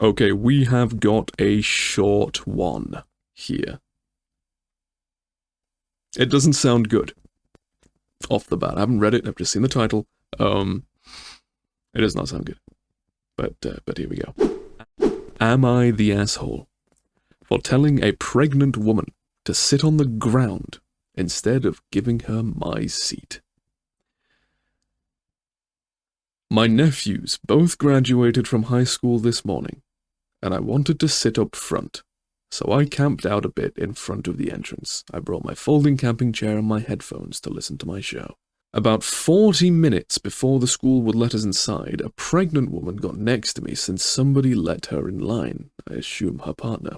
Okay, we have got a short one here. It doesn't sound good off the bat. I haven't read it, I've just seen the title. It does not sound good. But here we go. Am I the asshole for telling a pregnant woman to sit on the ground instead of giving her my seat? My nephews both graduated from high school this morning, and I wanted to sit up front, so I camped out a bit in front of the entrance. I brought my folding camping chair and my headphones to listen to my show. About 40 minutes before the school would let us inside, a pregnant woman got next to me since somebody let her in line, I assume her partner.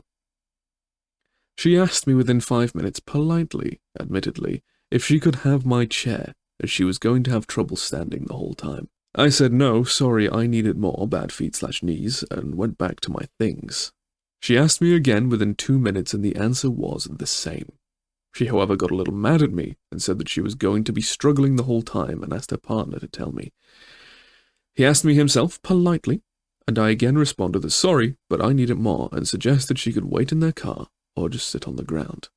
She asked me within 5 minutes, politely, admittedly, if she could have my chair, as she was going to have trouble standing the whole time. I said no, sorry, I needed more, bad feet/knees, and went back to my things. She asked me again within 2 minutes, and the answer was the same. She, however, got a little mad at me and said that she was going to be struggling the whole time and asked her partner to tell me. He asked me himself, politely, and I again responded that sorry, but I needed more, and suggested she could wait in their car or just sit on the ground.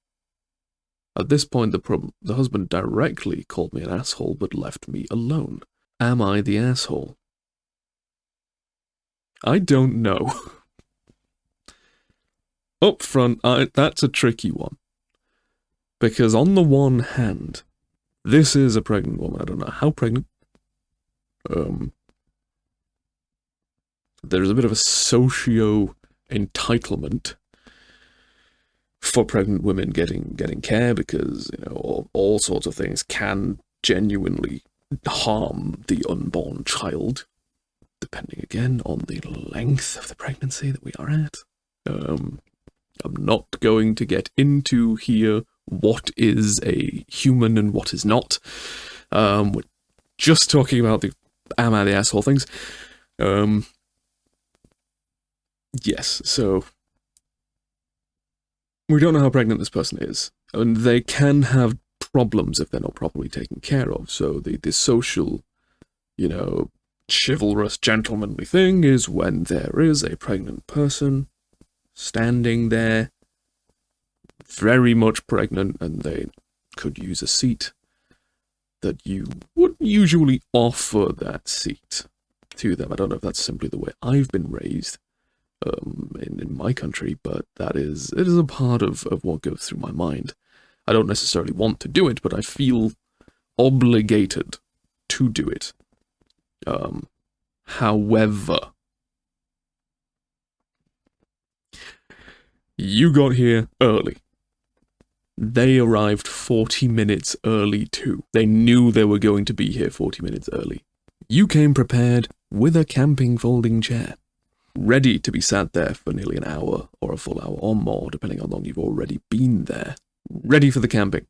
At this point, the husband directly called me an asshole but left me alone. Am I the asshole? I don't know. Up front, that's a tricky one. Because on the one hand, this is a pregnant woman. I don't know how pregnant. There's a bit of a socio-entitlement for pregnant women getting care because, you know, all sorts of things can genuinely harm the unborn child, depending again on the length of the pregnancy that we are at. I'm not going to get into here what is a human and what is not. We're just talking about the am I the asshole things. Yes, so we don't know how pregnant this person is, and they can have problems if they're not properly taken care of. So the social, you know, chivalrous, gentlemanly thing is when there is a pregnant person standing there, very much pregnant, and they could use a seat, that you would usually offer that seat to them. I don't know if that's simply the way I've been raised in my country, but it is a part of what goes through my mind. I don't necessarily want to do it, but I feel obligated to do it. However, you got here early. They arrived 40 minutes early too. They knew they were going to be here 40 minutes early. You came prepared with a camping folding chair, ready to be sat there for nearly an hour or a full hour or more, depending on how long you've already been there. Ready for the camping.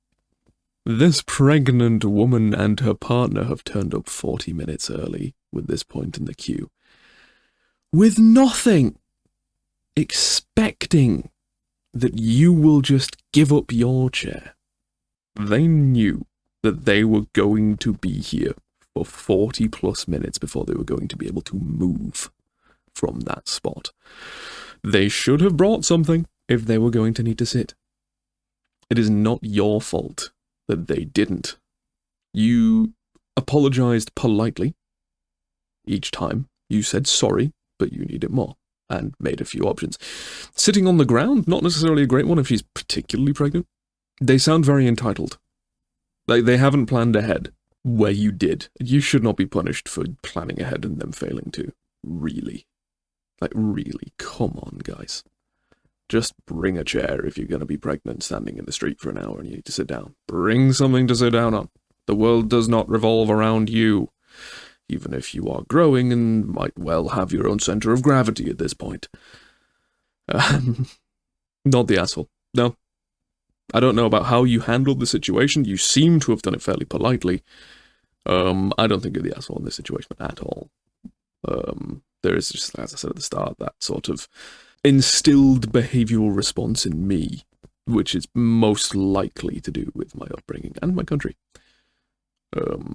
This pregnant woman and her partner have turned up 40 minutes early with this point in the queue. With nothing. Expecting that you will just give up your chair. They knew that they were going to be here for 40 plus minutes before they were going to be able to move from that spot. They should have brought something if they were going to need to sit. It is not your fault that they didn't. You apologized politely each time. You said sorry, but you needed more, and made a few options. Sitting on the ground, not necessarily a great one if she's particularly pregnant. They sound very entitled. They haven't planned ahead, where you did. You should not be punished for planning ahead and them failing to. Really. Really, come on, guys. Just bring a chair if you're going to be pregnant standing in the street for an hour and you need to sit down. Bring something to sit down on. The world does not revolve around you, even if you are growing and might well have your own center of gravity at this point. Not the asshole. No. I don't know about how you handled the situation. You seem to have done it fairly politely. I don't think you're the asshole in this situation at all. There is just, as I said at the start, that sort of instilled behavioral response in me, which is most likely to do with my upbringing and my country.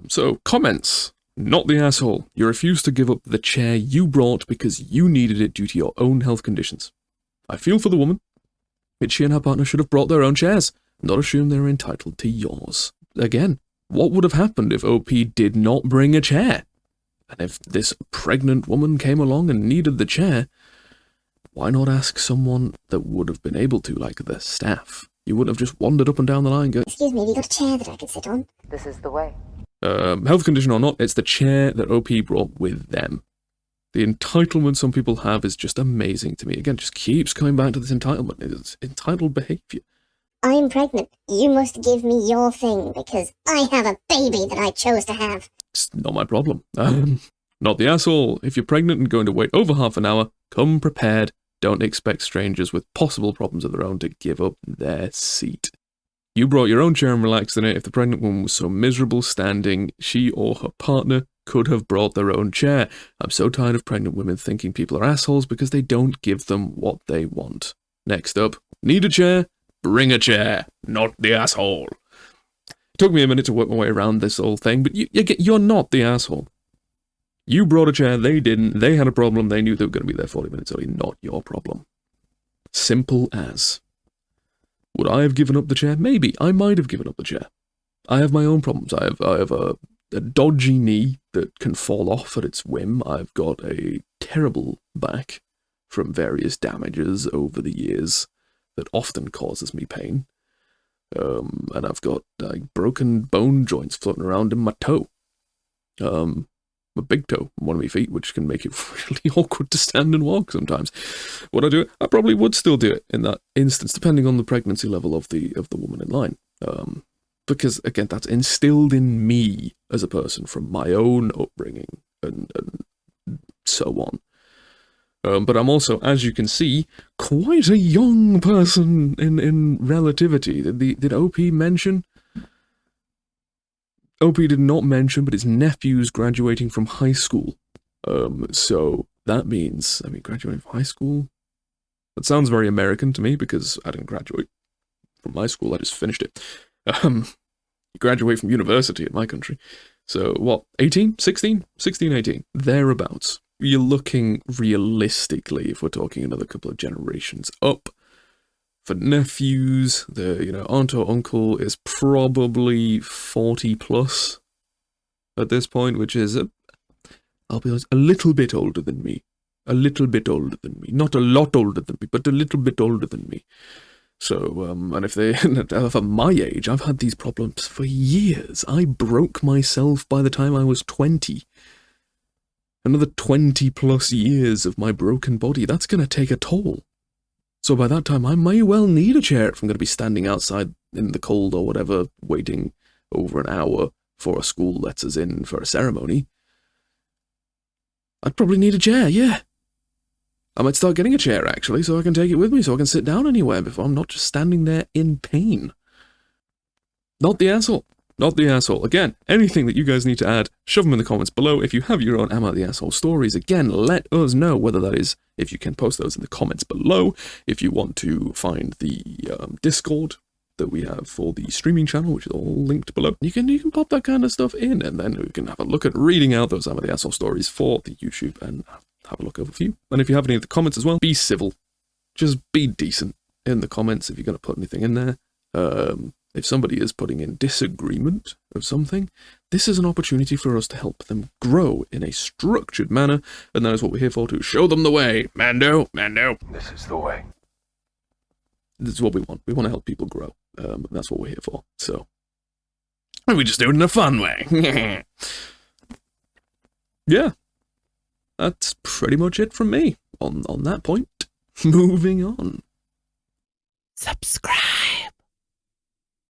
So, comments Not the asshole. You refused to give up the chair you brought because you needed it due to your own health conditions. I feel for the woman. But she and her partner should have brought their own chairs, not assume they're entitled to yours. Again, what would have happened if OP did not bring a chair? And if this pregnant woman came along and needed the chair, why not ask someone that would have been able to, like the staff? You wouldn't have just wandered up and down the line going, "Excuse me, have you got a chair that I can sit on?" This is the way. Health condition or not, it's the chair that OP brought with them. The entitlement some people have is just amazing to me. Again, just keeps coming back to this entitlement. It's entitled behavior. "I'm pregnant. You must give me your thing because I have a baby that I chose to have." It's not my problem. Not the asshole. If you're pregnant and going to wait over half an hour, come prepared. Don't expect strangers with possible problems of their own to give up their seat. You brought your own chair and relaxed in it. If the pregnant woman was so miserable standing, she or her partner could have brought their own chair. I'm so tired of pregnant women thinking people are assholes because they don't give them what they want. Next up, need a chair? Bring a chair, not the asshole. It took me a minute to work my way around this whole thing, but you're not the asshole. You brought a chair, they didn't, they had a problem, they knew they were going to be there 40 minutes early, not your problem. Simple as. Would I have given up the chair? Maybe. I might have given up the chair. I have my own problems. I have a dodgy knee that can fall off at its whim. I've got a terrible back from various damages over the years that often causes me pain. And I've got broken bone joints floating around in my toe. My big toe on one of my feet, which can make it really awkward to stand and walk sometimes. Would I do it? I probably would still do it in that instance, depending on the pregnancy level of the woman in line. Because, again, that's instilled in me as a person from my own upbringing and so on. But I'm also, as you can see, quite a young person in relativity. Did OP mention? OP did not mention, but his nephew's graduating from high school. So that means, graduating from high school? That sounds very American to me because I didn't graduate from high school, I just finished it. You graduate from university in my country. So what, 18? 16? 16, 18. Thereabouts. You're looking realistically, if we're talking another couple of generations up. For nephews, the aunt or uncle is probably 40 plus at this point, which is, I'll be honest, a little bit older than me. A little bit older than me. Not a lot older than me, but a little bit older than me. So, and if they're my age, I've had these problems for years. I broke myself by the time I was 20. Another 20 plus years of my broken body, that's going to take a toll. So by that time, I may well need a chair if I'm going to be standing outside in the cold or whatever, waiting over an hour for a school lets us in for a ceremony. I'd probably need a chair, yeah. I might start getting a chair, actually, so I can take it with me, so I can sit down anywhere before I'm not just standing there in pain. Not the asshole. Not the asshole. Again, anything that you guys need to add, shove them in the comments below. If you have your own Am I the Asshole stories, again, let us know, whether that is, if you can post those in the comments below. If you want to find the Discord that we have for the streaming channel, which is all linked below, you can pop that kind of stuff in, and then we can have a look at reading out those Am I the Asshole stories for the YouTube and have a look over a few. And if you have any of the comments as well, be civil. Just be decent in the comments if you're going to put anything in there. If somebody is putting in disagreement of something, this is an opportunity for us to help them grow in a structured manner, and that is what we're here for, to show them the way. Mando. This is the way. This is what we want. We want to help people grow. That's what we're here for. So, and we just do it in a fun way. Yeah. That's pretty much it from me on that point. Moving on. Subscribe.